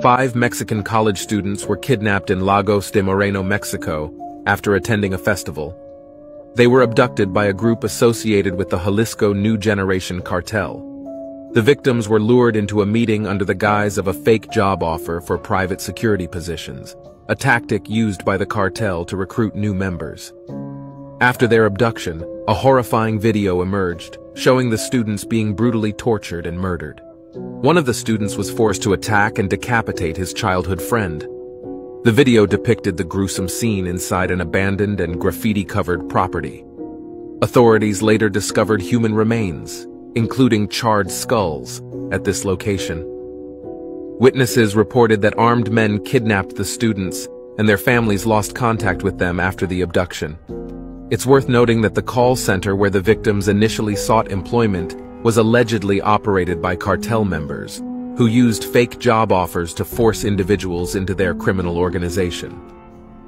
5 Mexican college students were kidnapped in Lagos de Moreno, Mexico, after attending a festival. They were abducted by a group associated with the Jalisco New Generation Cartel. The victims were lured into a meeting under the guise of a fake job offer for private security positions, a tactic used by the cartel to recruit new members. After their abduction, a horrifying video emerged, showing the students being brutally tortured and murdered. One of the students was forced to attack and decapitate his childhood friend. The video depicted the gruesome scene inside an abandoned and graffiti-covered property. Authorities later discovered human remains, including charred skulls, at this location. Witnesses reported that armed men kidnapped the students, and their families lost contact with them after the abduction. It's worth noting that the call center where the victims initially sought employment was allegedly operated by cartel members, who used fake job offers to force individuals into their criminal organization.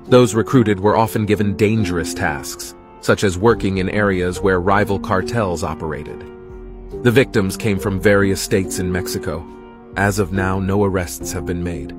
Those recruited were often given dangerous tasks, such as working in areas where rival cartels operated. The victims came from various states in Mexico. As of now, no arrests have been made.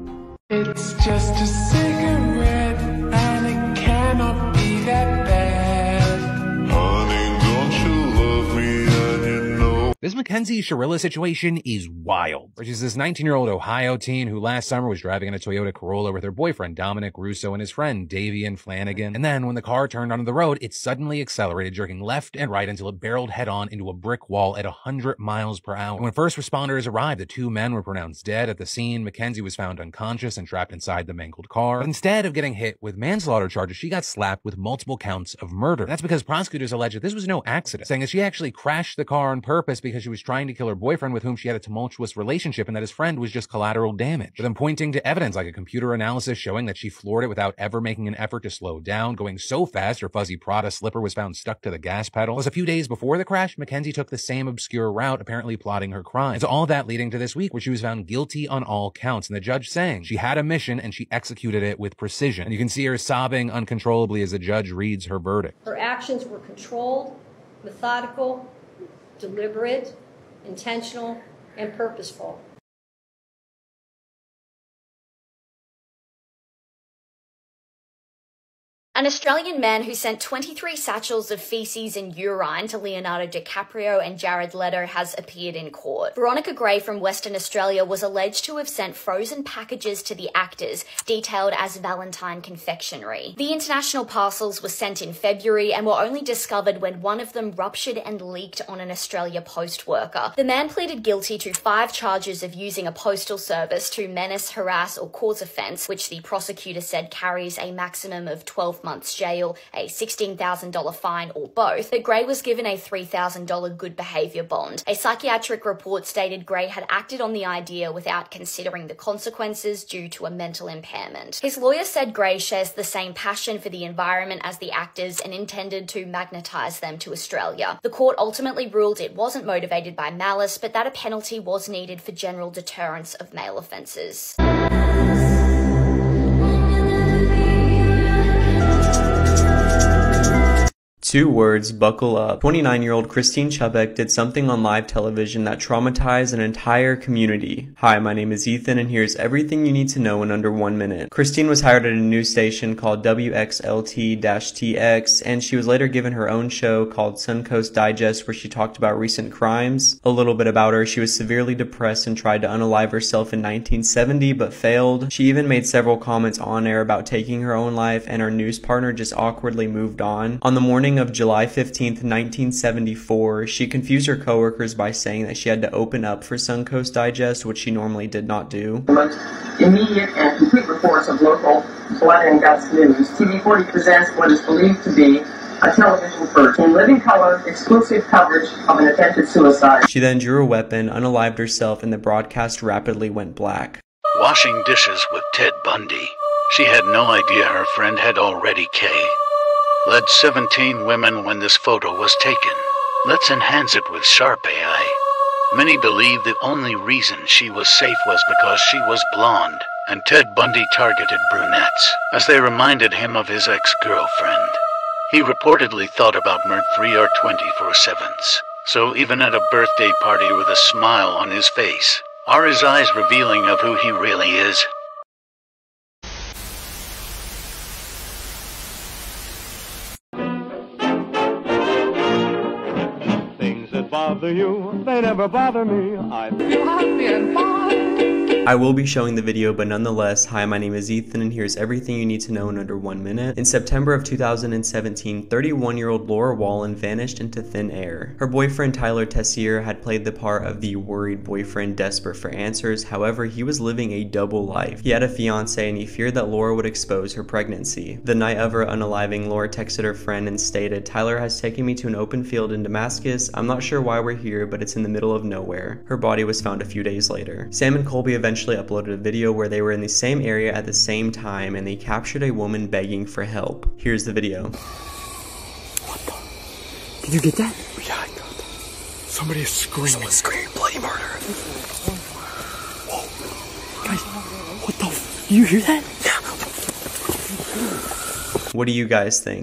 It's just a cigarette, and it cannot be that bad. Honey, don't you love me, and you know. This Mackenzie Shirilla situation is wild. She's this 19-year-old Ohio teen who last summer was driving in a Toyota Corolla with her boyfriend Dominic Russo and his friend Davian Flanagan. And then when the car turned onto the road, it suddenly accelerated, jerking left and right until it barreled head-on into a brick wall at 100 miles per hour. And when first responders arrived, the 2 men were pronounced dead. At the scene, Mackenzie was found unconscious and trapped inside the mangled car. But instead of getting hit with manslaughter charges, she got slapped with multiple counts of murder. And that's because prosecutors allege that this was no accident, saying that she actually crashed the car on purpose because she was trying to kill her boyfriend with whom she had a tumultuous relationship, and that his friend was just collateral damage. With them pointing to evidence like a computer analysis showing that she floored it without ever making an effort to slow down, going so fast her fuzzy Prada slipper was found stuck to the gas pedal. Plus, a few days before the crash, Mackenzie took the same obscure route, apparently plotting her crime. And so all that leading to this week, where she was found guilty on all counts, and the judge saying she had a mission and she executed it with precision. And you can see her sobbing uncontrollably as the judge reads her verdict. Her actions were controlled, methodical, deliberate, intentional, and purposeful. An Australian man who sent 23 satchels of feces and urine to Leonardo DiCaprio and Jared Leto has appeared in court. Veronica Gray from Western Australia was alleged to have sent frozen packages to the actors, detailed as Valentine confectionery. The international parcels were sent in February and were only discovered when one of them ruptured and leaked on an Australia Post worker. The man pleaded guilty to 5 charges of using a postal service to menace, harass, or cause offence, which the prosecutor said carries a maximum of 12 months jail, a $16,000 fine, or both, but Gray was given a $3,000 good behaviour bond. A psychiatric report stated Gray had acted on the idea without considering the consequences due to a mental impairment. His lawyer said Gray shares the same passion for the environment as the actors and intended to magnetise them to Australia. The court ultimately ruled it wasn't motivated by malice, but that a penalty was needed for general deterrence of male offences. 2 words, buckle up. 29-year-old Christine Chubbuck did something on live television that traumatized an entire community. Hi, my name is Ethan, and here's everything you need to know in under 1 minute. Christine was hired at a news station called WXLT-TX, and she was later given her own show called Suncoast Digest, where she talked about recent crimes. A little bit about her: she was severely depressed and tried to unalive herself in 1970, but failed. She even made several comments on air about taking her own life, and her news partner just awkwardly moved on. On the morning of July 15th, 1974, she confused her coworkers by saying that she had to open up for Suncoast Digest, which she normally did not do. Immediate and complete reports of local blood and guts news. TV40 presents what is believed to be a television first, in living color, exclusive coverage of an attempted suicide. She then drew a weapon, unalived herself, and the broadcast rapidly went black. Washing dishes with Ted Bundy. She had no idea her friend had already K. Led 17 women when this photo was taken. Let's enhance it with Sharp AI. Many believe the only reason she was safe was because she was blonde, and Ted Bundy targeted brunettes, as they reminded him of his ex-girlfriend. He reportedly thought about Mert 3 or 24/7s, so even at a birthday party with a smile on his face, Are his eyes revealing of who he really is? Things that bother you, they never bother me. You're happy and fine. I will be showing the video, but nonetheless, hi, my name is Ethan, and here's everything you need to know in under 1 minute. In September of 2017, 31-year-old Laura Wallen vanished into thin air. Her boyfriend Tyler Tessier had played the part of the worried boyfriend desperate for answers. However, he was living a double life. He had a fiance, and he feared that Laura would expose her pregnancy. The night of her unaliving, Laura texted her friend and stated, "Tyler has taken me to an open field in Damascus. I'm not sure why we're here, but it's in the middle of nowhere." Her body was found a few days later. Sam and Colby eventually uploaded a video where they were in the same area at the same time, and they captured a woman begging for help. Here's the video. What the? Did you get that? Yeah, I got that. Somebody is screaming. Someone's screaming bloody murder. Whoa. Guys, what the you hear that? Yeah. What do you guys think?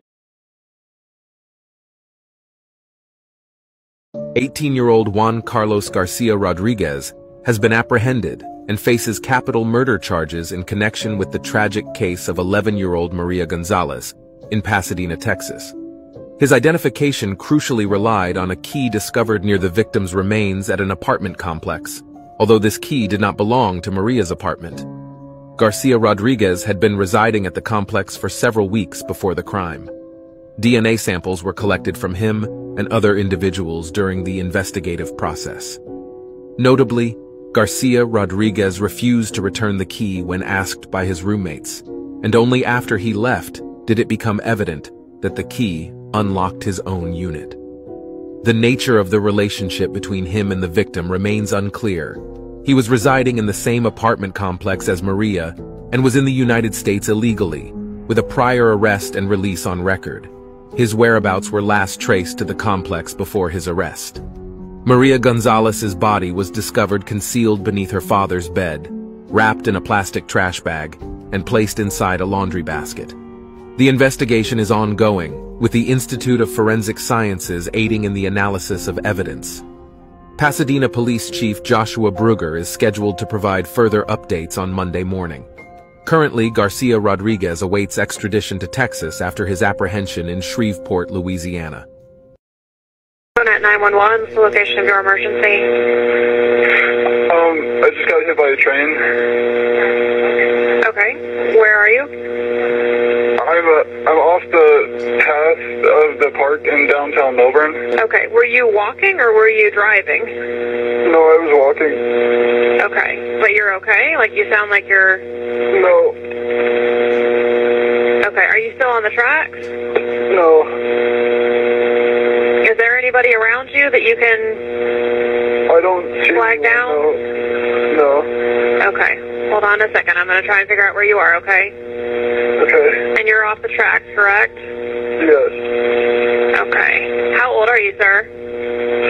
18-year-old Juan Carlos Garcia Rodriguez has been apprehended and faces capital murder charges in connection with the tragic case of 11-year-old Maria Gonzalez in Pasadena, Texas. His identification crucially relied on a key discovered near the victim's remains at an apartment complex, although this key did not belong to Maria's apartment. Garcia Rodriguez had been residing at the complex for several weeks before the crime. DNA samples were collected from him and other individuals during the investigative process. Notably, Garcia Rodriguez refused to return the key when asked by his roommates, and only after he left did it become evident that the key unlocked his own unit. The nature of the relationship between him and the victim remains unclear. He was residing in the same apartment complex as Maria and was in the United States illegally, with a prior arrest and release on record. His whereabouts were last traced to the complex before his arrest. Maria Gonzalez's body was discovered concealed beneath her father's bed, wrapped in a plastic trash bag, and placed inside a laundry basket. The investigation is ongoing, with the Institute of Forensic Sciences aiding in the analysis of evidence. Pasadena Police Chief Joshua Brugger is scheduled to provide further updates on Monday morning. Currently, Garcia Rodriguez awaits extradition to Texas after his apprehension in Shreveport, Louisiana. At 911, what's the location of your emergency? I just got hit by a train. Okay, where are you? I'm off the path of the park in downtown Melbourne. Okay, were you walking or were you driving? No, I was walking. Okay, but you're okay? Like you sound like you're... No. Okay, are you still on the tracks? No. Is there anybody around you that you can I don't see flag down? No. Okay, hold on a second. I'm going to try and figure out where you are, okay? Okay. And you're off the tracks, correct? Yes. Okay. How old are you, sir?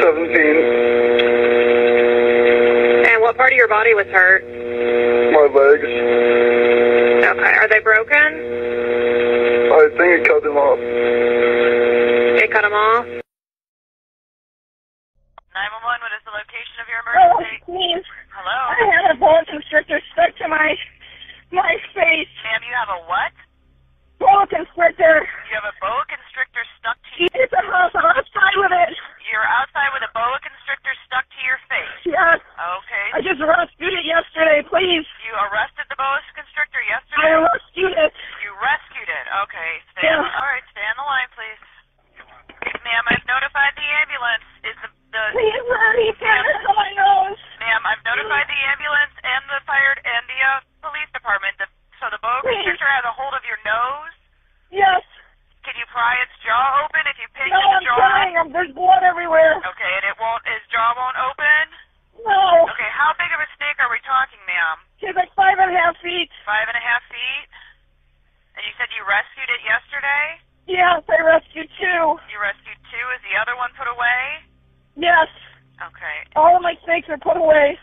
17. And what part of your body was hurt? My legs. Okay. Are they broken? I think it cut them off. It cut them off? 911, what is the location of your emergency? Oh, please. Hello? I had a boa constrictor stuck to my face. Ma'am, you have a what? Boa constrictor. You have a boa constrictor stuck to you? It's a house. I'm outside with it. You're outside with a boa constrictor stuck to your face? Yes. Okay. I just rescued it yesterday, please. You arrested the boa constrictor yesterday? I rescued it. You rescued it. Okay. All right, stay on the line, please. Ma'am, I've notified the ambulance. Is the Please, Maddie, get it on my nose. Ma'am, I've notified the ambulance and the fire and the police department. So the boa constrictor has a hold of your nose? Yes. Can you pry its jaw open if you pinch no, its jaw? No, I'm trying. There's blood everywhere. Okay, and its jaw won't open? No. Okay, how big of a snake are we talking, ma'am? She's like 5.5 feet. 5.5 feet? And you said you rescued it yesterday? Yes, I rescued 2. You rescued 2. Is the other one put away? Yes. Okay. All of my snakes are put away.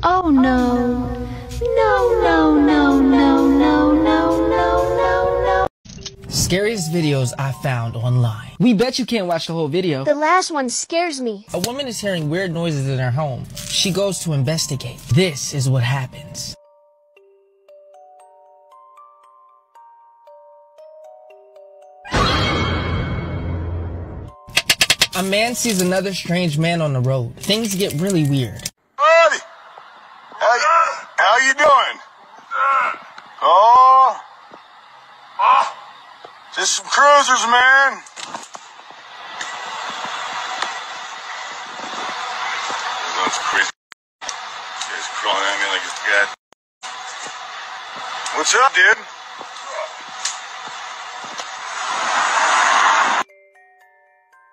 Oh no. No, no, no, no, no, no, no, no, no. scariest videos I found online. We bet you can't watch the whole video. The last one scares me. A woman is hearing weird noises in her home. She goes to investigate. This is what happens. A man sees another strange man on the road. Things get really weird. Buddy! How you doing? Oh! Just some cruisers, man. That's crazy. He's crawling at me like he's dead. What's up, dude?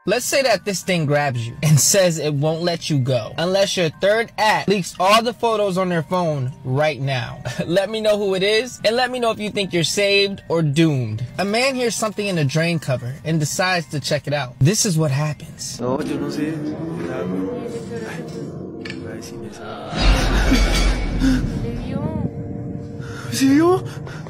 Let's say that this thing grabs you and says it won't let you go unless your third act leaks all the photos on their phone right now. Let me know who it is and let me know if you think you're saved or doomed. A man hears something in a drain cover and decides to check it out. This is what happens. No, yo no sé.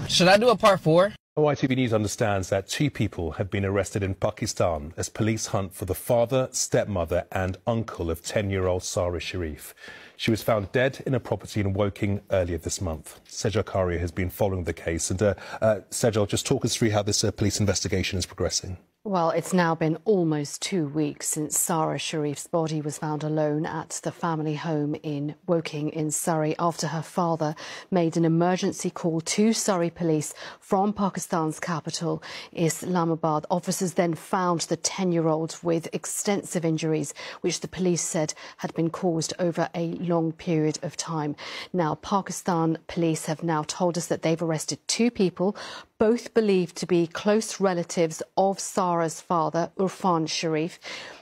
Should I do a part 4? YTV News understands that 2 people have been arrested in Pakistan as police hunt for the father, stepmother and uncle of 10-year-old Sarah Sharif. She was found dead in a property in Woking earlier this month. Sejal Karia has been following the case. And Sejal, just talk us through how this police investigation is progressing. Well, it's now been almost 2 weeks since Sarah Sharif's body was found alone at the family home in Woking in Surrey after her father made an emergency call to Surrey police from Pakistan's capital, Islamabad. Officers then found the 10-year-old with extensive injuries, which the police said had been caused over a long period of time. Now, Pakistan police have now told us that they've arrested 2 people, both believed to be close relatives of Sarah's father, Urfan Sharif.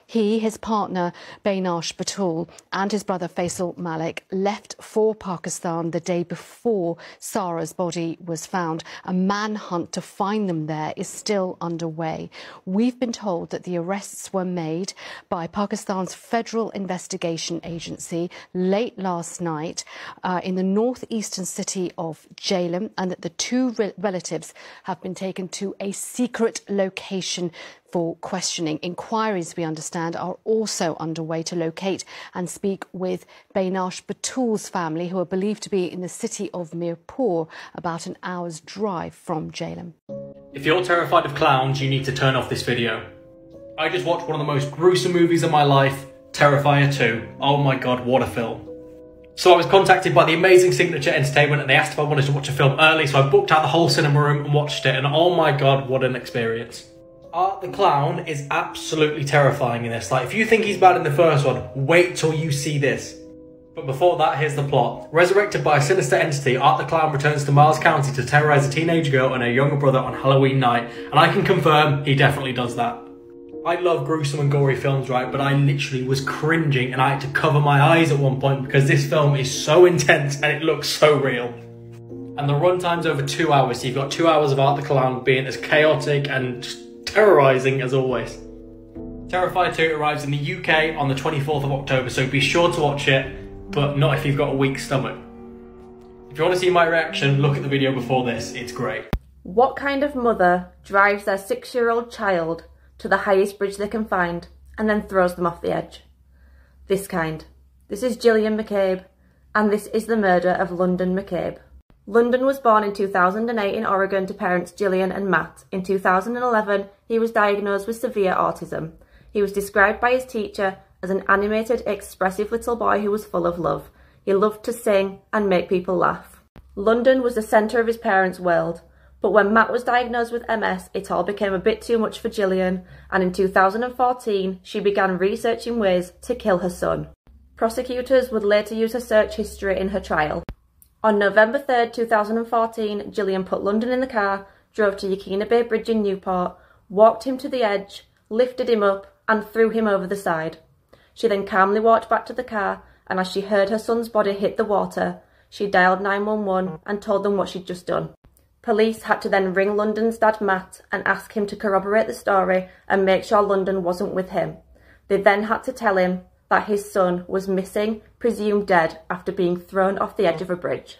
He, his partner Bainash Batul and his brother Faisal Malik left for Pakistan the day before Sarah's body was found. A manhunt to find them there is still underway. We've been told that the arrests were made by Pakistan's Federal Investigation Agency late last night in the northeastern city of Jhelum, and that the 2 relatives have been taken to a secret location for questioning. Inquiries, we understand, are also underway to locate and speak with Bainash Batul's family, who are believed to be in the city of Mirpur, about an hour's drive from Jhelum. If you're terrified of clowns, you need to turn off this video. I just watched one of the most gruesome movies of my life, Terrifier 2. Oh my god, what a film. So I was contacted by the amazing Signature Entertainment and they asked if I wanted to watch a film early, so I booked out the whole cinema room and watched it, and oh my god, what an experience. Art the Clown is absolutely terrifying in this. Like, if you think he's bad in the first one, wait till you see this. But before that, here's the plot. Resurrected by a sinister entity, Art the Clown returns to Miles County to terrorise a teenage girl and her younger brother on Halloween night. And I can confirm he definitely does that. I love gruesome and gory films, right? But I literally was cringing and I had to cover my eyes at one point because this film is so intense and it looks so real. And the runtime's over 2 hours, so you've got 2 hours of Art the Clown being as chaotic and terrorising as always. Terrifier 2 arrives in the UK on the 24th of October, so be sure to watch it, but not if you've got a weak stomach. If you want to see my reaction, look at the video before this, it's great. What kind of mother drives their 6-year-old child to the highest bridge they can find and then throws them off the edge? This kind. This is Gillian McCabe, and this is the murder of London McCabe. London was born in 2008 in Oregon to parents Gillian and Matt. In 2011, he was diagnosed with severe autism. He was described by his teacher as an animated, expressive little boy who was full of love. He loved to sing and make people laugh. London was the centre of his parents' world, but when Matt was diagnosed with MS, it all became a bit too much for Gillian, and in 2014, she began researching ways to kill her son. Prosecutors would later use her search history in her trial. On November 3rd, 2014, Gillian put London in the car, drove to Yaquina Bay Bridge in Newport, walked him to the edge, lifted him up and threw him over the side. She then calmly walked back to the car, and as she heard her son's body hit the water, she dialed 911 and told them what she'd just done. Police had to then ring London's dad Matt and ask him to corroborate the story and make sure London wasn't with him. They then had to tell him that his son was missing, presumed dead, after being thrown off the edge of a bridge.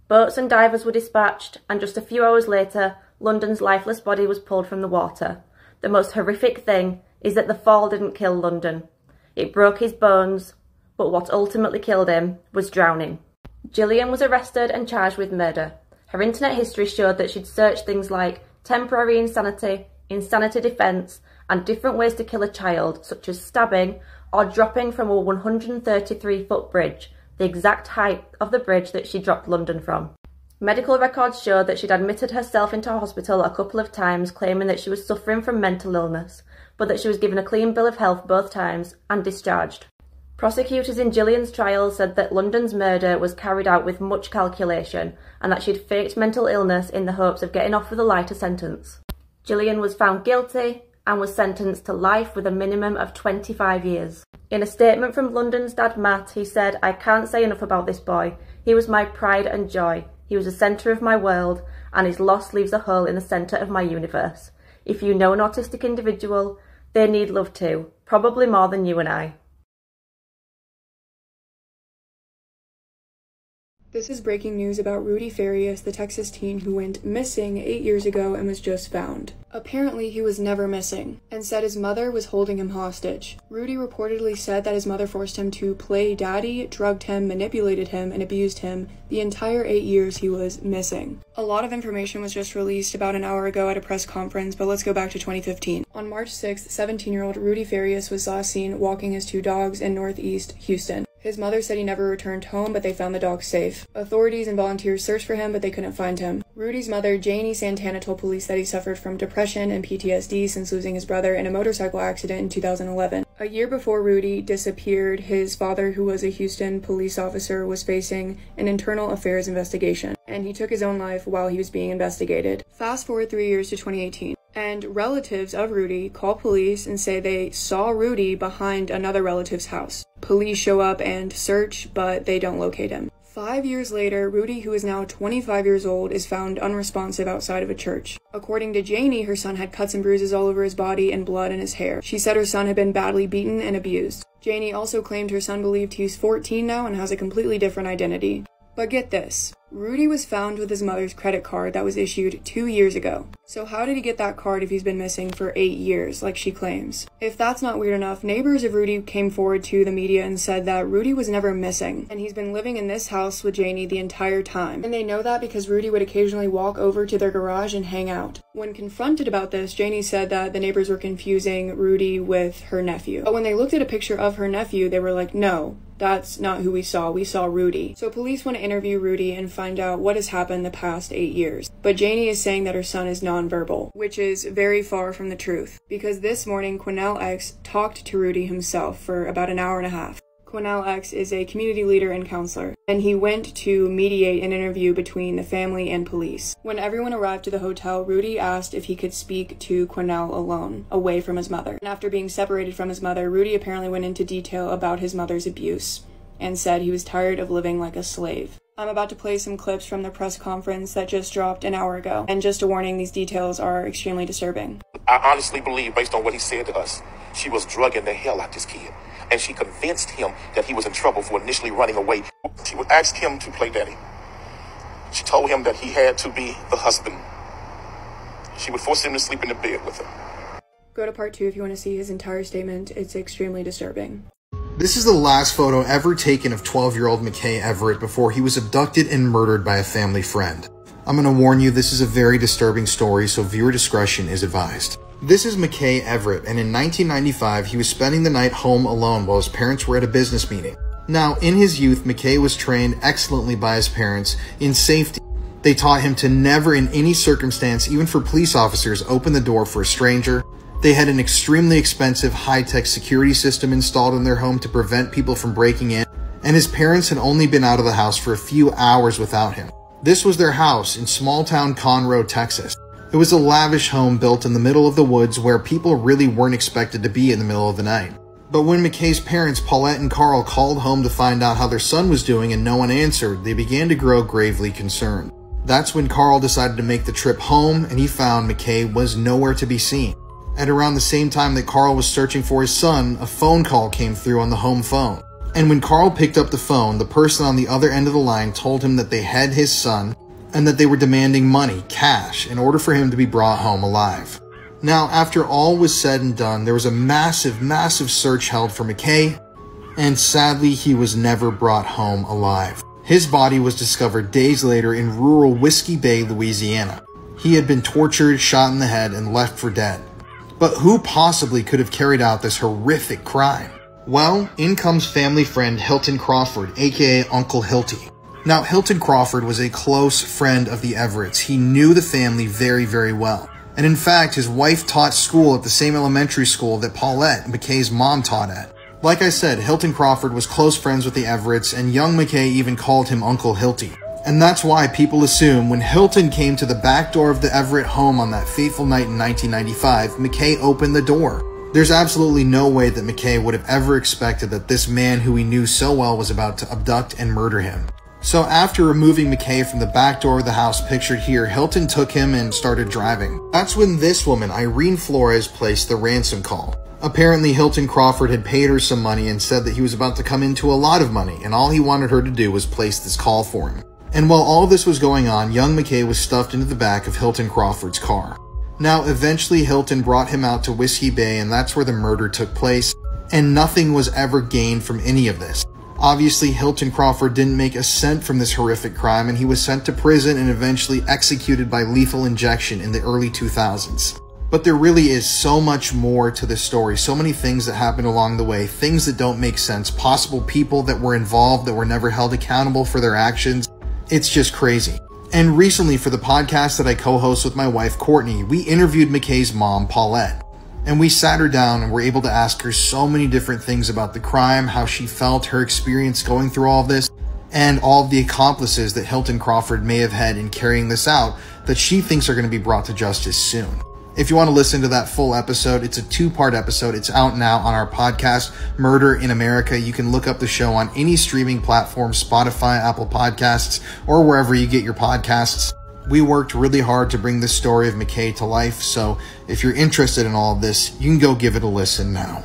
Boats and divers were dispatched, and just a few hours later, London's lifeless body was pulled from the water. The most horrific thing is that the fall didn't kill London. It broke his bones, but what ultimately killed him was drowning. Gillian was arrested and charged with murder. Her internet history showed that she'd searched things like temporary insanity, insanity defence, and different ways to kill a child, such as stabbing or dropping from a 133-foot bridge, the exact height of the bridge that she dropped London from. Medical records show that she'd admitted herself into hospital a couple of times, claiming that she was suffering from mental illness, but that she was given a clean bill of health both times and discharged. Prosecutors in Gillian's trial said that London's murder was carried out with much calculation and that she'd faked mental illness in the hopes of getting off with a lighter sentence. Gillian was found guilty and was sentenced to life with a minimum of 25 years. In a statement from London's dad Matt, he said, "I can't say enough about this boy. He was my pride and joy. He was the centre of my world, and his loss leaves a hole in the centre of my universe. If you know an autistic individual, they need love too, probably more than you and I." This is breaking news about Rudy Farias, the Texas teen who went missing 8 years ago and was just found. Apparently, he was never missing, and said his mother was holding him hostage. Rudy reportedly said that his mother forced him to play daddy, drugged him, manipulated him, and abused him the entire 8 years he was missing. A lot of information was just released about an hour ago at a press conference, but let's go back to 2015. On March 6th, 17-year-old Rudy Farias was last seen walking his 2 dogs in Northeast Houston. His mother said he never returned home, but they found the dog safe. Authorities and volunteers searched for him, but they couldn't find him. Rudy's mother, Janie Santana, told police that he suffered from depression and PTSD since losing his brother in a motorcycle accident in 2011. A year before Rudy disappeared, his father, who was a Houston police officer, was facing an internal affairs investigation, and he took his own life while he was being investigated. Fast forward 3 years to 2018. And relatives of Rudy call police and say they saw Rudy behind another relative's house. Police show up and search, but they don't locate him. 5 years later, Rudy, who is now 25 years old, is found unresponsive outside of a church. According to Janie, her son had cuts and bruises all over his body and blood in his hair. She said her son had been badly beaten and abused. Janie also claimed her son believed he's 14 now and has a completely different identity. But get this, Rudy was found with his mother's credit card that was issued 2 years ago. So how did he get that card if he's been missing for 8 years, like she claims? If that's not weird enough, neighbors of Rudy came forward to the media and said that Rudy was never missing, and he's been living in this house with Janie the entire time. And they know that because Rudy would occasionally walk over to their garage and hang out. When confronted about this, Janie said that the neighbors were confusing Rudy with her nephew. But when they looked at a picture of her nephew, they were like, no, that's not who we saw Rudy. So police want to interview Rudy and find out what has happened the past 8 years. But Janie is saying that her son is nonverbal, which is very far from the truth, because this morning Quinnell X talked to Rudy himself for about an hour and a half. Quinnell X is a community leader and counselor, and he went to mediate an interview between the family and police. When everyone arrived to the hotel, Rudy asked if he could speak to Quinnell alone, away from his mother. And after being separated from his mother, Rudy apparently went into detail about his mother's abuse, and said he was tired of living like a slave. I'm about to play some clips from the press conference that just dropped an hour ago, and just a warning, these details are extremely disturbing. I honestly believe, based on what he said to us, she was drugging the hell out this kid. And she convinced him that he was in trouble for initially running away. She would ask him to play daddy. She told him that he had to be the husband. She would force him to sleep in the bed with her. Go to part 2 if you want to see his entire statement. It's extremely disturbing. This is the last photo ever taken of 12-year-old McKay Everett before he was abducted and murdered by a family friend. I'm going to warn you, this is a very disturbing story, so viewer discretion is advised. This is McKay Everett, and in 1995, he was spending the night home alone while his parents were at a business meeting. Now, in his youth, McKay was trained excellently by his parents in safety. They taught him to never in any circumstance, even for police officers, open the door for a stranger. They had an extremely expensive high-tech security system installed in their home to prevent people from breaking in, and his parents had only been out of the house for a few hours without him. This was their house in small-town Conroe, Texas. It was a lavish home built in the middle of the woods where people really weren't expected to be in the middle of the night. But when McKay's parents, Paulette and Carl, called home to find out how their son was doing and no one answered, they began to grow gravely concerned. That's when Carl decided to make the trip home, and he found McKay was nowhere to be seen. At around the same time that Carl was searching for his son, a phone call came through on the home phone. And when Carl picked up the phone, the person on the other end of the line told him that they had his son, and that they were demanding money, cash, in order for him to be brought home alive. Now, after all was said and done, there was a massive, massive search held for McKay, and sadly, he was never brought home alive. His body was discovered days later in rural Whiskey Bay, Louisiana. He had been tortured, shot in the head, and left for dead. But who possibly could have carried out this horrific crime? Well, in comes family friend Hilton Crawford, aka Uncle Hilty. Now, Hilton Crawford was a close friend of the Everetts. He knew the family very, very well. And in fact, his wife taught school at the same elementary school that Paulette, McKay's mom, taught at. Like I said, Hilton Crawford was close friends with the Everetts, and young McKay even called him Uncle Hilty. And that's why people assume when Hilton came to the back door of the Everett home on that fateful night in 1995, McKay opened the door. There's absolutely no way that McKay would have ever expected that this man who he knew so well was about to abduct and murder him. So after removing McKay from the back door of the house pictured here, Hilton took him and started driving. That's when this woman, Irene Flores, placed the ransom call. Apparently, Hilton Crawford had paid her some money and said that he was about to come into a lot of money, and all he wanted her to do was place this call for him. And while all this was going on, young McKay was stuffed into the back of Hilton Crawford's car. Now, eventually, Hilton brought him out to Whiskey Bay, and that's where the murder took place, and nothing was ever gained from any of this. Obviously, Hilton Crawford didn't make a cent from this horrific crime, and he was sent to prison and eventually executed by lethal injection in the early 2000s. But there really is so much more to this story, so many things that happened along the way, things that don't make sense, possible people that were involved that were never held accountable for their actions. It's just crazy. And recently, for the podcast that I co-host with my wife, Courtney, we interviewed McKay's mom, Paulette. And we sat her down and were able to ask her so many different things about the crime, how she felt, her experience going through all of this, and all of the accomplices that Hilton Crawford may have had in carrying this out that she thinks are going to be brought to justice soon. If you want to listen to that full episode, it's a 2-part episode. It's out now on our podcast, Murder in America. You can look up the show on any streaming platform, Spotify, Apple Podcasts, or wherever you get your podcasts. We worked really hard to bring this story of McKay to life, so if you're interested in all of this, you can go give it a listen now.